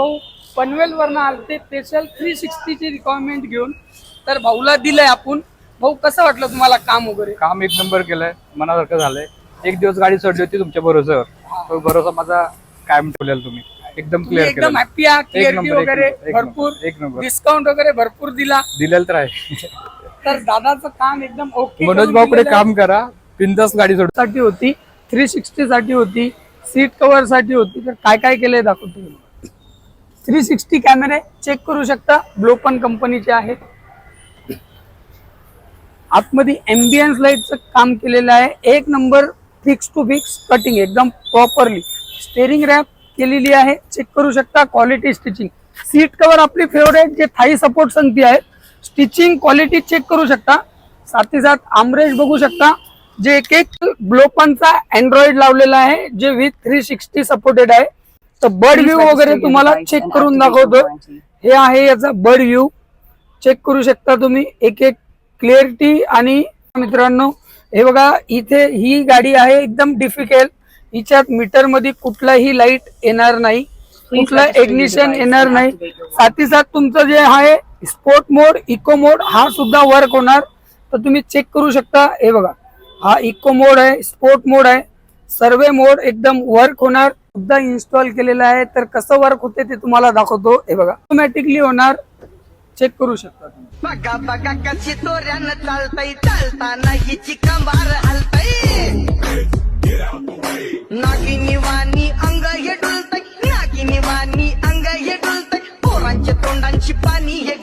भाऊ पनवेल वरनं आलते स्पेशल 360 ची रिक्वायरमेंट घेऊन, तर भाऊला दिलंय आपण. भाऊ कसं वाटलं तुम्हाला काम वगैरे? काम एक नंबर केलंय, मनासारखं झालंय. एक दिवस गाडी सोडली होती तुमच्या भरोश्यावर, तो भरोसा माझा कायम ठेवलेला तुम्ही. एकदम तुम्ही क्लिअर एकदम हॅपी आहात? क्लिअरिटी वगैरे भरपूर, एक नंबर डिस्काउंट वगैरे भरपूर दिलेलं तर आहे. तर दादाचं काम एकदम ओके. मनोज भाऊकडे काम करा, बिनधास्त गाडी सोड. साठी होती, 360 साठी होती, सीट कव्हर साठी होती. तर काय काय केलंय दाखवतो तुम्हाला. 360 कॅमेरे चेक करू शकता, ब्लोपन कंपनीचे आहेत. आतमध्ये एम्बियन्स लाईटचं काम केलेलं आहे, एक number. Fix to fix cutting एकदम प्रॉपरली. स्टेरिंग रॅप केलेली आहे, चेक करू शकता. क्वालिटी स्टिचिंग, सीट कव्हर आपली फेवरेट जे थाई सपोर्ट संगती आहे, स्टिचिंग क्वालिटी चेक करू शकता. साथ ही साथ आमरेज बघू शकता, जे एक ग्लोपनचा अँड्रॉइड लावलेला आहे, जे विथ 360 सपोर्टेड आहे. तर बर्ड व्ह्यू वगैरे तुम्हाला चेक करून दाखवतो. हे आहे याचा बर्ड व्ह्यू, चेक करू शकता तुम्ही एक एक क्लिअरिटी. आणि मित्रांनो हे बघा, इथे ही गाडी आहे एकदम डिफिकल्ट. हिच्यात मीटर मध्ये कुठलाही लाईट येणार नाही, कुठला इग्निशन येणार नाही. साथ ही साथ तुमचं जे आहे स्पोर्ट मोड, इको मोड हा सुद्धा वर्क होणार. तर तुम्ही चेक करू शकता. हे बघा, हा इको मोड आहे, स्पोर्ट मोड आहे, सर्वे मोड एकदम वर्क होणार. सुद्धा इन्स्टॉल केलेला आहे. तर कसं वर्क होते ते तुम्हाला दाखवतो. हे बघा, ऑटोमॅटिकली होणार, चेक करू शकता तुम्ही. बघा बघा कशी तोऱ्यानं चालतय, चालताना हिची कंबार हलतय. नागिनी वाणी अंग हे डुलतय, नागिनी वाणी अंग हे डुलतय. पोरांच्या तोंडांची पाणी हे